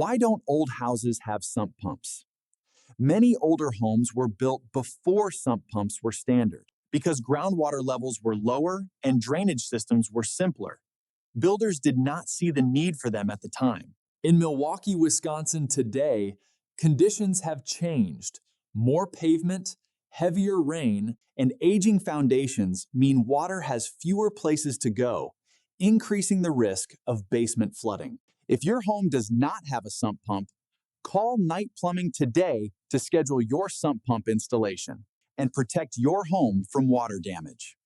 Why don't old houses have sump pumps? Many older homes were built before sump pumps were standard because groundwater levels were lower and drainage systems were simpler. Builders did not see the need for them at the time. In Milwaukee, Wisconsin today, conditions have changed. More pavement, heavier rain, and aging foundations mean water has fewer places to go, increasing the risk of basement flooding. If your home does not have a sump pump, call Knight Plumbing today to schedule your sump pump installation and protect your home from water damage.